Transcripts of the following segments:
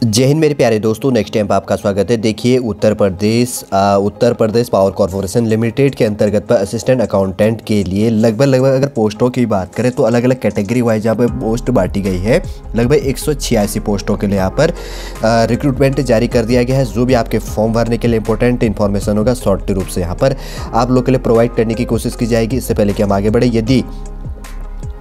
जय हिंद मेरे प्यारे दोस्तों, नेक्स्ट टाइम पर आपका स्वागत है। देखिए Uttar Pradesh power corporation limited के अंतर्गत पर असिस्टेंट अकाउंटेंट के लिए लगभग अगर पोस्टों की बात करें तो अलग अलग कैटेगरी वाइज यहाँ पर पोस्ट बांटी गई है। लगभग 186 पोस्टों के लिए यहाँ पर रिक्रूटमेंट जारी कर दिया गया है। जो भी आपके फॉर्म भरने के लिए इंपॉर्टेंट इन्फॉर्मेशन होगा शॉर्ट रूप से यहाँ पर आप लोग के लिए प्रोवाइड करने की कोशिश की जाएगी। इससे पहले कि हम आगे बढ़े, यदि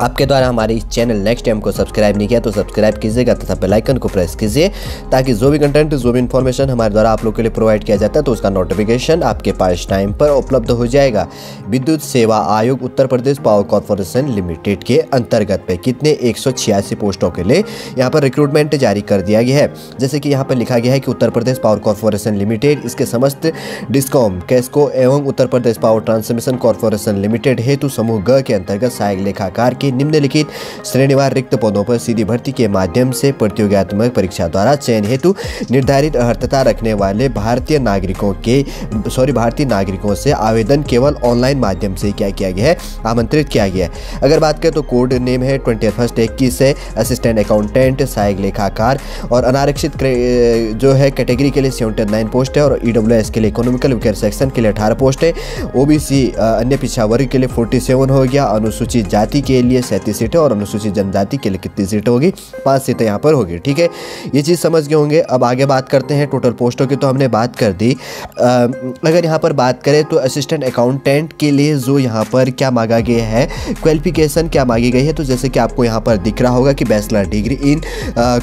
आपके द्वारा हमारे इस चैनल नेक्स्ट टाइम को सब्सक्राइब नहीं किया तो सब्सक्राइब कीजिएगा तथा बेल आइकन को प्रेस कीजिए ताकि जो भी कंटेंट जो भी इन्फॉर्मेशन हमारे द्वारा आप लोग के लिए प्रोवाइड किया जाता है तो उसका नोटिफिकेशन आपके पास टाइम पर उपलब्ध हो जाएगा। विद्युत सेवा आयोग Uttar Pradesh power corporation limited के अंतर्गत पे कितने 186 पोस्टों के लिए यहाँ पर रिक्रूटमेंट जारी कर दिया गया है। जैसे कि यहाँ पर लिखा गया है कि Uttar Pradesh power corporation limited इसके समस्त डिस्कॉम, कैस्को एवं Uttar Pradesh power transmission corporation limited हेतु समूह ग के अंतर्गत सहायक लेखाकार की निम्नलिखित श्रेणीवार रिक्त पदों पर सीधी भर्ती के माध्यम से प्रतियोगितात्मक परीक्षा द्वारा चयन हेतु निर्धारित अर्हता रखने वाले भारतीय नागरिकों से आवेदन केवल ऑनलाइन माध्यम से क्या किया गया है, आमंत्रित किया गया है। अगर बात करें तो कोड नेम है 21 है, असिस्टेंट अकाउंटेंट, सहायक लेखाकार और अनारक्षित जो है कैटेगरी के लिए 79 पोस्ट है और EWS के लिए इकोनॉमिकल वीकर सेक्शन के लिए 18 पोस्ट है। OBC अन्य पिछड़ा वर्ग के लिए 47 हो गया। अनुसूचित जाति के लिए 37 सीटें और अनुसूचित जनजाति के लिए कितनी सीटें होगी, 5 सीटें यहाँ पर होगी। ठीक है, ये चीज़ समझ गए होंगे। अब आगे बात करते हैं टोटल पोस्टों की, तो हमने बात कर दी। अगर यहाँ पर बात करें तो असिस्टेंट अकाउंटेंट के लिए जो यहाँ पर क्या मांगा गया है, क्वालिफिकेशन क्या मांगी गई है, तो जैसे कि आपको यहाँ पर दिख रहा होगा कि bachelor degree in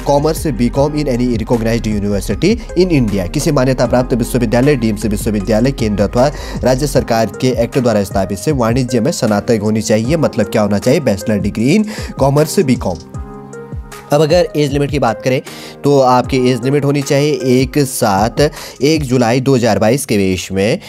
commerce BCom in any recognised university in India, किसी मान्यता प्राप्त विश्वविद्यालय, डीम्ड विश्वविद्यालय, केंद्र अथवा राज्य सरकार के एक्ट द्वारा स्थापित से वाणिज्य में स्नातक होनी चाहिए। मतलब क्या होना चाहिए, bachelor degree in commerce BCom। अब अगर एज लिमिट की बात करें तो आपकी एज लिमिट होनी चाहिए 1 जुलाई 2022 के बेस में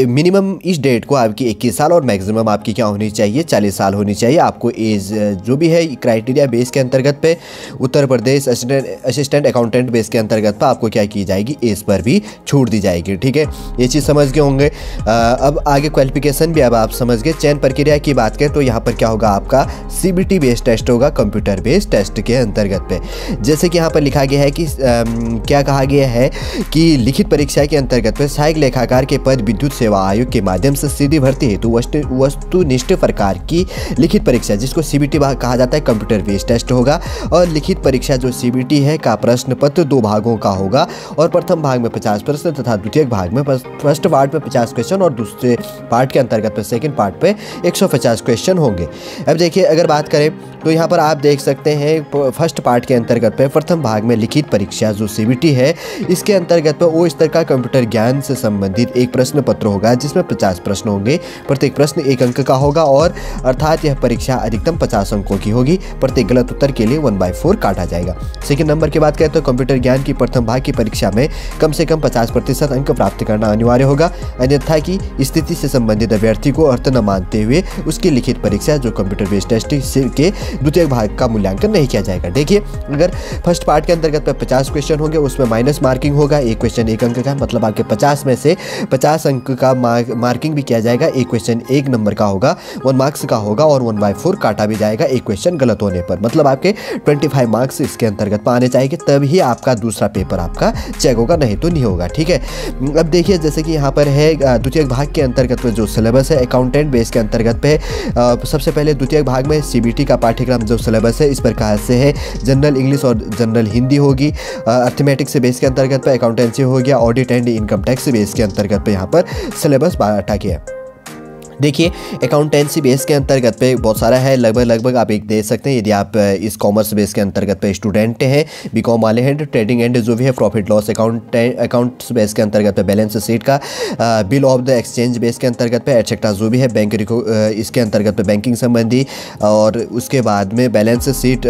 मिनिमम इस डेट को आपकी 21 साल और मैक्सिमम आपकी क्या होनी चाहिए, 40 साल होनी चाहिए। आपको एज जो भी है क्राइटेरिया बेस के अंतर्गत पे Uttar Pradesh assistant accountant base के अंतर्गत पे आपको क्या की जाएगी, एज पर भी छूट दी जाएगी। ठीक है, ये चीज़ समझ गए होंगे। अब आगे क्वालिफिकेशन भी अब आप समझ गए। चयन प्रक्रिया की बात करें तो यहाँ पर क्या होगा, आपका CBT बेस्ड टेस्ट होगा, कंप्यूटर बेस्ड टेस्ट के अंतर्गत पे। जैसे कि यहाँ पर लिखा गया है कि क्या कहा गया है कि लिखित परीक्षा के अंतर्गत पे सहायक लेखाकार के पद विद्युत सेवा आयोग के माध्यम से सीधी भर्ती हेतु वस्तुनिष्ठ प्रकार की लिखित परीक्षा, जिसको CBT कहा जाता है, कंप्यूटर बेस्ड टेस्ट होगा। और लिखित परीक्षा जो CBT है का प्रश्न पत्र 2 भागों का होगा और प्रथम भाग में 50 प्रश्न तथा द्वितीय भाग में फर्स्ट पार्ट में 50 क्वेश्चन और दूसरे पार्ट के अंतर्गत पे सेकेंड पार्ट पे 150 क्वेश्चन होंगे। अब देखिए अगर बात करें तो यहाँ पर आप देख सकते हैं फर्स्ट पार्ट के अंतर्गत पे प्रथम भाग में लिखित परीक्षा जो CBT है, इसके अंतर्गत पे ओ स्तर का कंप्यूटर ज्ञान से संबंधित एक प्रश्न पत्र होगा जिसमें 50 प्रश्न होंगे। प्रत्येक प्रश्न 1 अंक का होगा और अर्थात यह परीक्षा अधिकतम 50 अंकों की होगी। प्रत्येक गलत उत्तर के लिए 1/4 काटा जाएगा। सेकंड नंबर की बात करें तो कंप्यूटर ज्ञान की प्रथम भाग की परीक्षा में कम से कम 50% अंक प्राप्त करना अनिवार्य होगा, अन्यथा की स्थिति से संबंधित अभ्यर्थी को अर्थ न मानते हुए उसकी लिखित परीक्षा जो कंप्यूटर बेस्ड टेस्ट के द्वितीय भाग का मूल्यांकन नहीं किया जाएगा। देखिए अगर फर्स्ट पार्ट के अंतर्गत पे 50 क्वेश्चन होंगे, उसमें माइनस मार्किंग होगा। एक क्वेश्चन 1 अंक का, मतलब आपके 50 में से 50 अंक का मार्किंग भी किया जाएगा। एक क्वेश्चन 1 नंबर का होगा, 1 मार्क्स का होगा और 1/4 काटा भी जाएगा एक क्वेश्चन गलत होने पर। मतलब आपके 25 मार्क्स इसके अंतर्गत पाने चाहिए, तभी आपका दूसरा पेपर आपका चेक होगा, नहीं तो नहीं होगा। ठीक है, अब देखिए जैसे कि यहाँ पर है द्वितीय भाग के अंतर्गत जो सिलेबस है अकाउंटेंट बेस के अंतर्गत पे सबसे पहले द्वितीय भाग में CBT का पाठ्यक्रम जो सिलेबस है इस प्रकार से है। जनरल इंग्लिश और जनरल हिंदी होगी। अर्थमेटिक्स से बेस के अंतर्गत पे अकाउंटेंसी हो गया। Audit and income tax base के अंतर्गत पे यहाँ पर सिलेबस बांटा गया। देखिए अकाउंटेंसी बेस के अंतर्गत पे बहुत सारा है, लगभग आप एक दे सकते हैं। यदि आप इस कॉमर्स बेस के अंतर्गत पे स्टूडेंट हैं, BCom वाले हैं, ट्रेडिंग एंड जो भी है प्रॉफिट लॉस अकाउंट्स बेस के अंतर्गत पे बैलेंस शीट का, bill of the exchange base के अंतर्गत पे एटसेट्रा जो भी है बैंक इसके अंतर्गत पे बैंकिंग संबंधी, और उसके बाद में बैलेंस शीट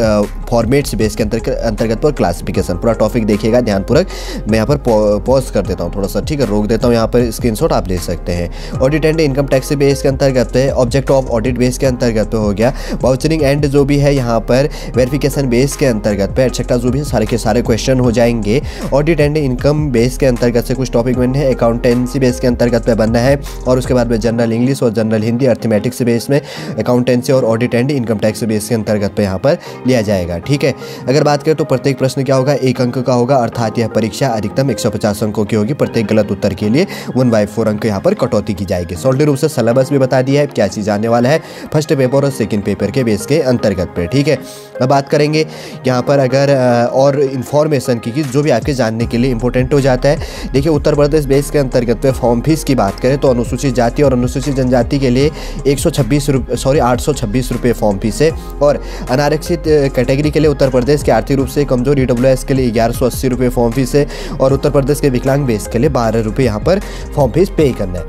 फॉर्मेट्स बेस के अंतर्गत पर क्लासिफिकेशन। पूरा टॉपिक देखिएगा ध्यानपूर्वक। मैं यहाँ पर पॉज कर देता हूँ थोड़ा सा, ठीक है, रोक देता हूँ, यहाँ पर स्क्रीनशॉट आप ले सकते हैं। Audit and income tax base base के अंतर्गत पे, ऑब्जेक्ट ऑफ ऑडिट बेस के अंतर्गत पे हो गया, वाउचरिंग एंड जो भी है यहाँ पर वेरिफिकेशन बेस के अंतर्गत पे एटसेट्रा जो भी है सारे के सारे क्वेश्चन हो जाएंगे। ऑडिट एंड इनकम बेस के अंतर्गत से कुछ टॉपिक बनने हैं, अकाउंटेंसी बेस के अंतर्गत पे बनना है, और उसके बाद में जनरल इंग्लिश और जनरल हिंदी अर्थमेटिक्स बेस में अकाउंटेंसी और audit and income tax base के अंतर्गत पे यहाँ पर लिया जाएगा। ठीक है, अगर बात करें तो प्रत्येक प्रश्न क्या होगा, 1 अंक का होगा, अर्थात यह परीक्षा अधिकतम 150 अंकों की होगी। प्रत्येक गलत उत्तर के लिए 1/4 अंक यहाँ पर कटौती की जाएगी। सॉलिड रूप से सिलेबस भी बता दिया है क्या चीज़ आने वाला है फर्स्ट पेपर और सेकंड पेपर के बेस के अंतर्गत पे। ठीक है, अब बात करेंगे यहाँ पर अगर और इन्फॉर्मेशन की जो भी आपके जानने के लिए इंपॉर्टेंट हो जाता है। देखिए, उत्तर प्रदेश बेस के अंतर्गत पे फॉर्म फीस की बात करें तो अनुसूचित जाति और अनुसूचित जनजाति के लिए 826 रुपये फॉर्म फीस है, और अनारक्षित कैटेगरी के लिए उत्तर प्रदेश के आर्थिक रूप से कमजोर EWS के लिए 1180 रुपये फॉर्म फीस है, और उत्तर प्रदेश के विकलांग बेस के लिए 12 रुपये यहाँ पर फॉर्म फीस पे करना है।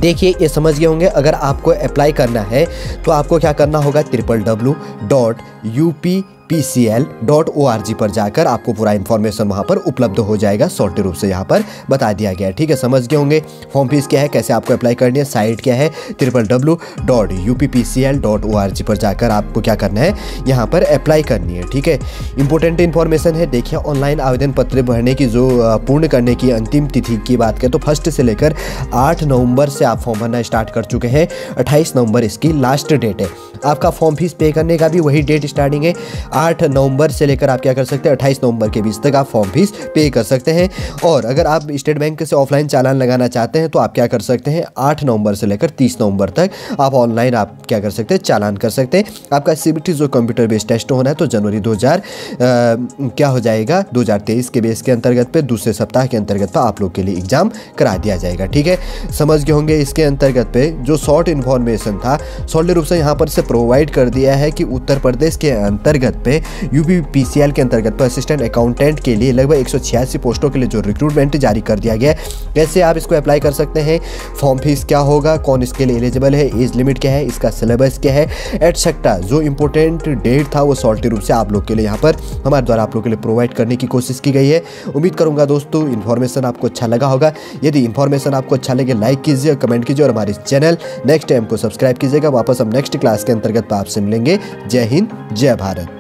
देखिए, ये समझ गए होंगे। अगर आपको अप्लाई करना है तो आपको क्या करना होगा, www.uppcl.org पर जाकर आपको पूरा इन्फॉर्मेशन वहाँ पर उपलब्ध हो जाएगा। सॉर्टेड रूप से यहाँ पर बता दिया गया है। ठीक है, समझ गए होंगे फॉर्म फीस क्या है, कैसे आपको अप्लाई करनी है, साइट क्या है, www.uppcl.org पर जाकर आपको क्या करना है, यहाँ पर अप्लाई करनी है। ठीक है, इंपॉर्टेंट इन्फॉर्मेशन है। देखिए, ऑनलाइन आवेदन पत्र भरने की जो पूर्ण करने की अंतिम तिथि की बात करें तो 1 से लेकर 8 नवंबर से आप फॉर्म भरना स्टार्ट कर चुके हैं। 28 नवंबर इसकी लास्ट डेट है। आपका फॉर्म फीस पे करने का भी वही डेट स्टार्टिंग है। 8 नवंबर से लेकर आप क्या कर सकते हैं, 28 नवंबर के बीच तक आप फॉर्म फीस पे कर सकते हैं। और अगर आप स्टेट बैंक से ऑफलाइन चालान लगाना चाहते हैं तो आप क्या कर सकते हैं, 8 नवंबर से लेकर 30 नवंबर तक आप ऑनलाइन आप क्या कर सकते हैं, चालान कर सकते हैं। आपका CBT जो कंप्यूटर बेस्ड टेस्ट होना है तो जनवरी 2023 के बेस के अंतर्गत पे दूसरे सप्ताह के अंतर्गत पे आप लोग के लिए एग्जाम करा दिया जाएगा। ठीक है, समझ गए होंगे। इसके अंतर्गत पे जो शॉर्ट इन्फॉर्मेशन था सॉलिड रूप से यहाँ पर से प्रोवाइड कर दिया है कि उत्तर प्रदेश के अंतर्गत पे UPPCL के अंतर्गत पर असिस्टेंट अकाउंटेंट के लिए लगभग 186 पोस्टों के लिए जो रिक्रूटमेंट जारी कर दिया गया है। कैसे आप इसको अप्लाई कर सकते हैं, फॉर्म फीस क्या होगा, कौन इसके लिए एलिजिबल है, एज लिमिट क्या है, इसका सिलेबस क्या है, एटसेट्रा जो इंपॉर्टेंट डेट था वो सॉल्टी रूप से आप लोग के लिए यहाँ पर हमारे द्वारा आप लोग के लिए प्रोवाइड करने की कोशिश की गई है। उम्मीद करूंगा दोस्तों इन्फॉर्मेशन आपको अच्छा लगा होगा। यदि इन्फॉर्मेशन आपको अच्छा लगे लाइक कीजिए, कमेंट कीजिए और हमारे चैनल नेक्स्ट टाइम को सब्सक्राइब कीजिएगा। वापस हम नेक्स्ट क्लास के अंतर्गत आपसे मिलेंगे। जय हिंद, जय भारत।